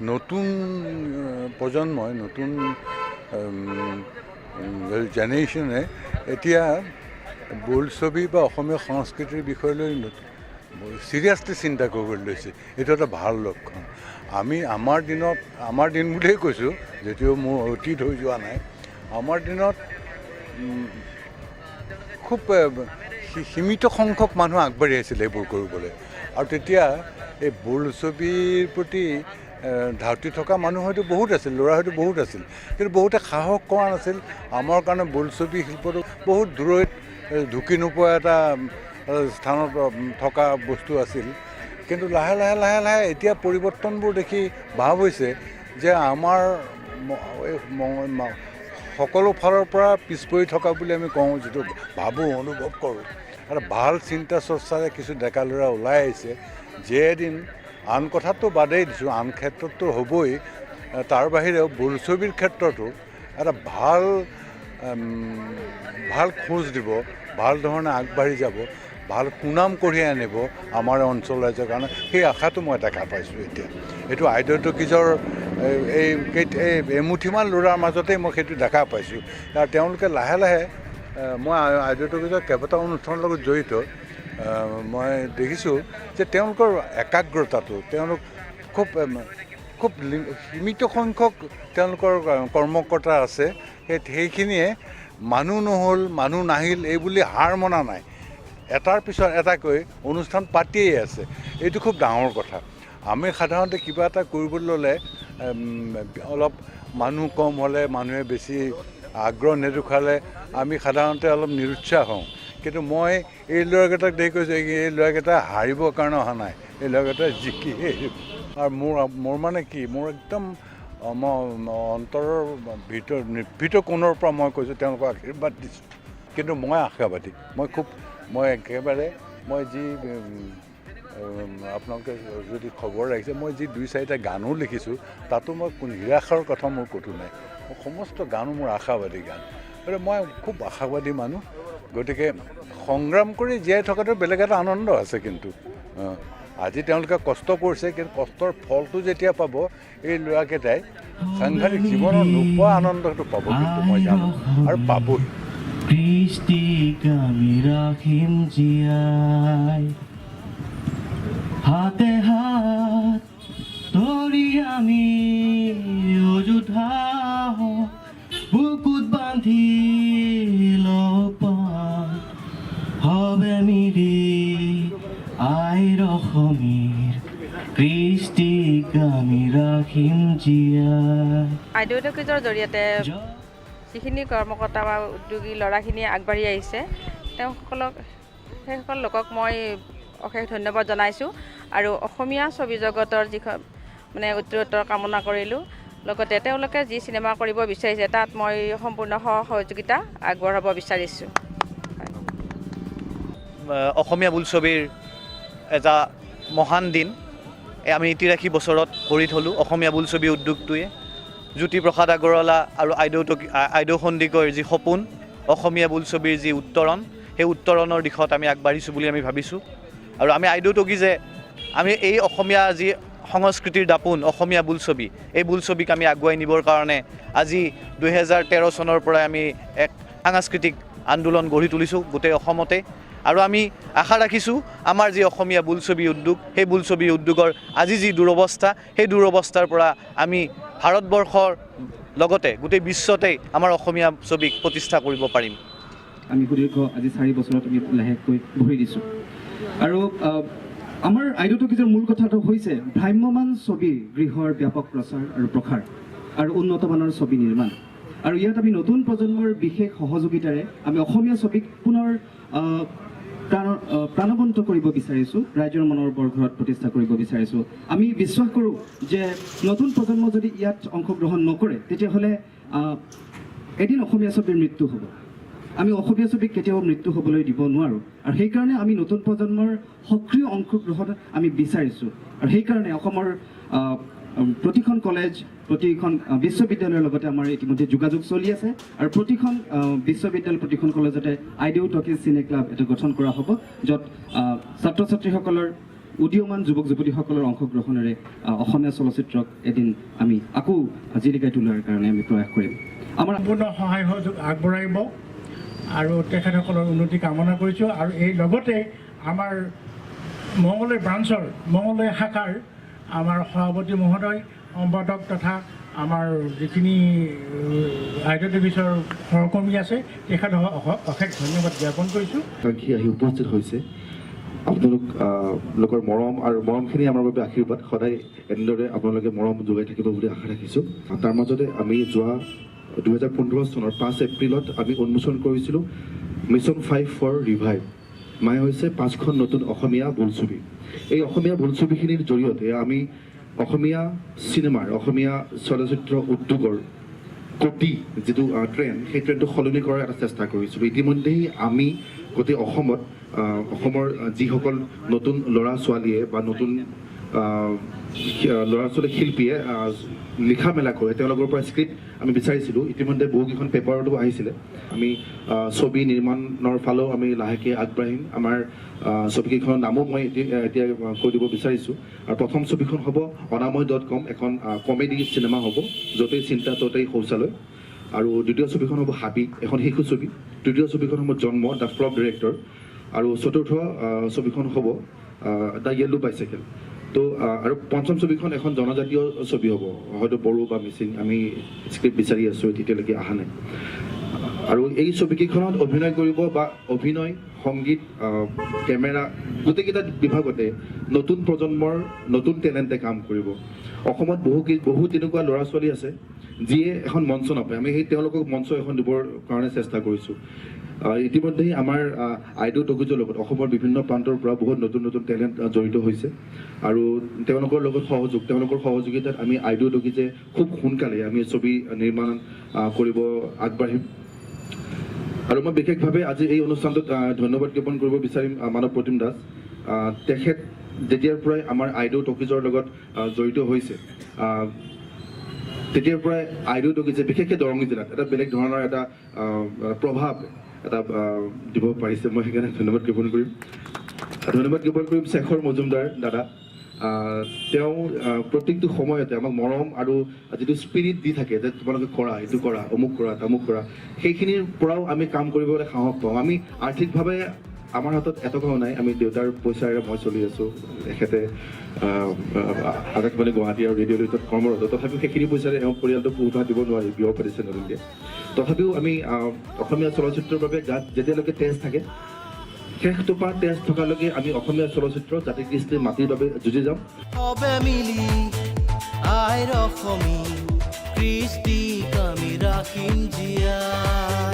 নতুন প্ৰজন্মই নতুন জেনেৰেশ্যনে এতিয়া বোলছবি বা অসমীয়া সংস্কৃতিৰ বিষয়লৈ চিৰিয়াছলি চিন্তা কৰিবলৈ লৈছে। এইটো এটা ভাল লক্ষণ। আমাৰ দিন বুলিয়ে কৈছোঁ, যদিও মোৰ অতীত হৈ যোৱা নাই। আমাৰ দিনত খুব সীমিত সংখ্যক মানুহ আগবাঢ়ি আছিলে এইবোৰ কৰিবলৈ, আৰু তেতিয়া এই বোলছবিৰ প্ৰতি ধাউতি থকা মানুহ হয়তো বহুত আছিল, ল'ৰা হয়তো বহুত আছিল, কিন্তু বহুতে সাহস কৰা নাছিল। আমাৰ কাৰণে বোলছবি শিল্পটো বহুত দূৰৈত ঢুকি নোপোৱা এটা স্থানত থকা বস্তু আছিল। কিন্তু লাহে লাহে লাহে লাহে এতিয়া পৰিৱৰ্তনবোৰ দেখি ভাৱ হৈছে যে আমাৰ সকলো ফালৰ পৰা পিছ পৰি থকা বুলি আমি কওঁ, যিটো ভাবোঁ, অনুভৱ কৰোঁ। এটা ভাল চিন্তা চৰ্চাৰে কিছু ডেকা ল'ৰা ওলাই আহিছে, যে এদিন আন কথাটো বাদেই দিছোঁ, আন ক্ষেত্ৰততো হ'বই, তাৰ বাহিৰেও বোলছবিৰ ক্ষেত্ৰতো এটা ভাল খোজ দিব, ভাল ধৰণে আগবাঢ়ি যাব, ভাল সুনাম কঢ়িয়াই আনিব আমাৰ অঞ্চল ৰাইজৰ কাৰণে। সেই আশাটো মই দেখা পাইছোঁ এতিয়া। এইটো আইদেউ টকিজৰ এই এমুঠিমান ল'ৰাৰ মাজতেই মই সেইটো দেখা পাইছোঁ। আৰু তেওঁলোকে লাহে লাহে, মই আইদেউ টকিজৰ কেইবাটাও অনুষ্ঠানৰ লগত জড়িত, মই দেখিছোঁ যে তেওঁলোকৰ একাগ্ৰতাটো, তেওঁলোক খুব সীমিত সংখ্যক তেওঁলোকৰ কৰ্মকৰ্তা আছে, সেইখিনিয়ে মানুহ নহ'ল, মানুহ নাহিল এই বুলি হাৰ মনা নাই, এটাৰ পিছত এটাকৈ অনুষ্ঠান পাতিয়েই আছে। এইটো খুব ডাঙৰ কথা। আমি সাধাৰণতে কিবা এটা কৰিবলৈ ল'লে অলপ মানুহ কম হ'লে, মানুহে বেছি আগ্ৰহ নেদেখুৱালে আমি সাধাৰণতে অলপ নিৰুৎসাহ হওঁ। কিন্তু মই এই ল'ৰাকেইটাক দেখি কৈছোঁ, এই ল'ৰাকেইটা হাৰিবৰ কাৰণে অহা নাই, এই ল'ৰাকেইটা জিকি আৰু মোৰ মানে কি, মোৰ একদম অন্তৰৰ নিভৃত কোণৰ পৰা মই কৈছোঁ, তেওঁলোকক আশীৰ্বাদ দিছোঁ। কিন্তু মই আশাবাদী, মই যি আপোনালোকে যদি খবৰ ৰাখিছে, মই যি 2-4টা গানো লিখিছোঁ, তাতো মই নিৰাশাৰ কথা মোৰ ক'তো নাই। সমস্ত গানো মোৰ আশাবাদী গান। গতিকে মই খুব আশাবাদী মানুহ। গতিকে সংগ্ৰাম কৰি জীয়াই থকাটো বেলেগ এটা আনন্দ আছে। কিন্তু আজি তেওঁলোকে কষ্ট কৰিছে, কিন্তু কষ্টৰ ফলটো যেতিয়া পাব, এই ল'ৰাকেইটাই সাংঘাতিক জীৱনৰ নোপোৱা আনন্দটো পাব, কিন্তু মই জানো, আৰু পাবই। কৃষ্টিক আমি ৰাখিম জীয়াই, হাতে হাত ধৰি আমি অযোধ্যা বুকুত বান্ধি হবে মিৰি আইৰ অসমীৰ কৃষ্টিক আমি ৰাখিম জীয়াই। আইদেউ টকিজৰ জৰিয়তে যিখিনি কৰ্মকৰ্তা বা উদ্যোগী ল'ৰাখিনি আগবাঢ়ি আহিছে, সেইসকল লোকক মই অশেষ ধন্যবাদ জনাইছোঁ। আৰু অসমীয়া ছবি জগতৰ যিখন উত্তৰোত্তৰ কামনা কৰিলোঁ। লগতে তেওঁলোকে যি চিনেমা কৰিব বিচাৰিছে, তাত মই সম্পূৰ্ণ সহযোগিতা আগবঢ়াব বিচাৰিছোঁ। অসমীয়া বোলছবিৰ এটা মহান দিন আমি 83 বছৰত গঢ়ি থলোঁ। অসমীয়া বোলছবি উদ্যোগটোৱে জ্যোতিপ্ৰসাদ আগৰৱালা আৰু আইদেউ সন্দিকৈৰ যি সপোন, অসমীয়া বোলছবিৰ যি উত্তৰণ, সেই উত্তৰণৰ দিশত আমি আগবাঢ়িছোঁ বুলি আমি ভাবিছোঁ। আৰু আমি আইদেউ টকিজে আমি এই অসমীয়া যি সংস্কৃতিৰ দাপোন, অসমীয়া বোলছবি, এই বোলছবিক আমি আগুৱাই নিবৰ কাৰণে আজি 2013 চনৰ পৰাই আমি এক সাংস্কৃতিক আন্দোলন গঢ়ি তুলিছোঁ গোটেই অসমতে। আৰু আমি আশা ৰাখিছোঁ আমাৰ যি অসমীয়া বোলছবি উদ্যোগ, সেই বোলছবি উদ্যোগৰ আজি যি দুৰৱস্থা, সেই দুৰৱস্থাৰ পৰা আমি ভাৰতবৰ্ষৰ লগতে গোটেই বিশ্বতেই আমাৰ অসমীয়া ছবিক প্ৰতিষ্ঠা কৰিব পাৰিম। আমি সুদীৰ্ঘ আজি 4 বছৰত আমি লাহেকৈ ভৰি দিছোঁ। আৰু আমাৰ আইদেউ টকিজৰ মূল কথাটো হৈছে ভ্ৰাম্যমান ছবি গৃহৰ ব্যাপক প্ৰচাৰ আৰু প্ৰসাৰ আৰু উন্নতমানৰ ছবি নিৰ্মাণ। আৰু ইয়াত আমি নতুন প্ৰজন্মৰ বিশেষ সহযোগিতাৰে আমি অসমীয়া ছবিক পুনৰ প্ৰাণৱন্ত কৰিব বিচাৰিছোঁ, ৰাইজৰ মনৰ বৰঘৰত প্ৰতিষ্ঠা কৰিব বিচাৰিছোঁ। আমি বিশ্বাস কৰোঁ যে নতুন প্ৰজন্ম যদি ইয়াত অংশগ্ৰহণ নকৰে, তেতিয়াহ'লে এদিন অসমীয়া ছবিৰ মৃত্যু হ'ব। আমি অসমীয়া ছবিক কেতিয়াও মৃত্যু হ'বলৈ দিব নোৱাৰোঁ। আৰু সেইকাৰণে আমি নতুন প্ৰজন্মৰ সক্ৰিয় অংশগ্ৰহণ আমি বিচাৰিছোঁ। আৰু সেইকাৰণে অসমৰ প্ৰতিখন কলেজ, প্ৰতিখন বিশ্ববিদ্যালয়ৰ লগতে আমাৰ ইতিমধ্যে যোগাযোগ চলি আছে। আৰু প্ৰতিখন বিশ্ববিদ্যালয়, প্ৰতিখন কলেজতে আইদেউ টকিজ চিনে ক্লাব এটা গঠন কৰা হ'ব, য'ত ছাত্ৰ ছাত্ৰীসকলৰ উদীয়মান যুৱক যুৱতীসকলৰ অংশগ্ৰহণেৰে অসমীয়া চলচ্চিত্ৰক এদিন আমি আকৌ জিলিকাই তোলাৰ কাৰণে আমি প্ৰয়াস কৰিম। আমাৰ সম্পূৰ্ণ সহায় সহযোগ আগবঢ়াব আৰু তেখেতসকলৰ উন্নতি কামনা কৰিছোঁ। আৰু এই লগতে আমাৰ মঙলদৈ ব্ৰাঞ্চৰ মঙলদৈ শাখাৰ আমাৰ সভাপতি মহোদয়, সম্পাদক তথা আমাৰ যিখিনি আইডল অফিচৰ সহকৰ্মী আছে তেখেতসকলক অশেষ ধন্যবাদ জ্ঞাপন কৰিছোঁ। আহি উপস্থিত হৈছে আপোনালোকৰ মৰম আৰু মৰমখিনি আমাৰ বাবে আশীৰ্বাদ, সদায় এনেদৰে আপোনালোকে মৰম যোগাই থাকিব বুলি আশা ৰাখিছোঁ। তাৰ মাজতে আমি যোৱা 2015 চনৰ 5 এপ্ৰিলত আমি উন্মোচন কৰিছিলোঁ মিছন 5 ফৰ ৰিভাইভ। মানে হৈছে 5খন নতুন অসমীয়া বোলছবি। এই অসমীয়া বোলছবিখিনিৰ জৰিয়তে আমি অসমীয়া চিনেমাৰ, অসমীয়া চলচ্চিত্ৰ উদ্যোগৰ গতি যিটো ট্ৰেণ্ড, সেই ট্ৰেণ্ডটো সলনি কৰাৰ এটা চেষ্টা কৰিছিলোঁ। ইতিমধ্যেই আমি গোটেই অসমৰ যিসকল নতুন ল'ৰা ছোৱালীয়ে বা নতুন ল'ৰা ছোৱালী শিল্পীয়ে লিখা মেলা কৰে তেওঁলোকৰ পৰা স্ক্ৰিপ্ট আমি বিচাৰিছিলোঁ। ইতিমধ্যে বহুকেইখন পেপাৰতো আহিছিলে। আমি ছবি নিৰ্মাণৰ ফালেও আমি লাহেকৈ আগবাঢ়িম। আমাৰ ছবিকেইখনৰ নামো মই এতিয়া কৈ দিব বিচাৰিছোঁ। আৰু প্ৰথম ছবিখন হ'ব অনাময়.com, এখন কমেডি চিনেমা হ'ব, য'তেই চিন্তা ত'তেই শৌচালয়। আৰু দ্বিতীয় ছবিখন হ'ব হাবি, এখন শিশু ছবি। তৃতীয় ছবিখন হ'ব জন্ম, দ্য ফ্লপ ডিৰেক্টৰ। আৰু চতুৰ্থ ছবিখন হ'ব দ্য য়েল্লো বাইচাইকেল। তো আৰু পঞ্চম ছবিখন এখন জনজাতীয় ছবি হ'ব, হয়তো বড়ো বা মিচিং। আমি স্ক্ৰিপ্ট বিচাৰি আছোঁ, তেতিয়ালৈকে অহা নাই। আৰু এই ছবিকেইখনত অভিনয় কৰিব বা অভিনয়, সংগীত, কেমেৰা, গোটেইকেইটা বিভাগতে নতুন প্ৰজন্মৰ নতুন টেলেণ্টে কাম কৰিব। অসমত বহু তেনেকুৱা ল'ৰা ছোৱালী আছে যিয়ে এখন মঞ্চ নাপায়। আমি সেই তেওঁলোকক মঞ্চ এখন দিবৰ কাৰণে চেষ্টা কৰিছোঁ। ইতিমধ্যেই আমাৰ আইডল টকিজৰ লগত অসমৰ বিভিন্ন প্ৰান্তৰ পৰা বহুত নতুন নতুন টেলেণ্ট জড়িত হৈছে। আৰু তেওঁলোকৰ লগত তেওঁলোকৰ সহযোগিতাত আমি আইডল টকিজে খুব সোনকালে আমি ছবি নিৰ্মাণ কৰিব আগবাঢ়িম। আৰু মই বিশেষভাৱে আজি এই অনুষ্ঠানটোত ধন্যবাদ জ্ঞাপন কৰিব বিচাৰিম মানৱ প্ৰতিম দাস। তেখেত যেতিয়াৰ পৰাই আমাৰ আইডল টকিজৰ লগত জড়িত হৈছে, তেতিয়াৰ পৰাই আইডল টকিজে বিশেষকৈ দৰং জিলাত এটা বেলেগ ধৰণৰ এটা প্ৰভাৱ দিব পাৰিছে। মই সেইকাৰণে ধন্যবাদ জ্ঞাপন কৰিম শেখৰ মজুমদাৰ দাদা। তেওঁ প্ৰত্যেকটো সময়তে আমাক মৰম আৰু যিটো স্পিৰিট দি থাকে যে তোমালোকে কৰা, এইটো কৰা, অমুক কৰা, তামুক কৰা, সেইখিনিৰ পৰাও আমি কাম কৰিবলৈ সাহস পাওঁ। আমি আৰ্থিকভাৱে আমাৰ হাতত এটকাও নাই। আমি দেউতাৰ পইচাৰে মই চলি আছোঁ। তেখেতে আকাশবাণী গুৱাহাটী আৰু ৰেডিঅ' লিটত কৰ্মৰত। তথাপিও সেইখিনি পইচাৰে এওঁ পৰিয়ালটোক পোহপাল দিব নোৱাৰি, বিয়া পাতিছে নতুনকৈ। তথাপিও আমি অসমীয়া চলচ্চিত্ৰৰ বাবে গাত যেতিয়ালৈকে তেজ থাকে, শেষটোপা তেজ থকালৈকে আমি অসমীয়া চলচ্চিত্ৰ জাতি কৃষ্টিৰ মাটিৰ বাবে যুঁজি যাম। সবে মিলি আইৰ অসমী কৃষ্টিক আমি ৰাখিম জীয়াই।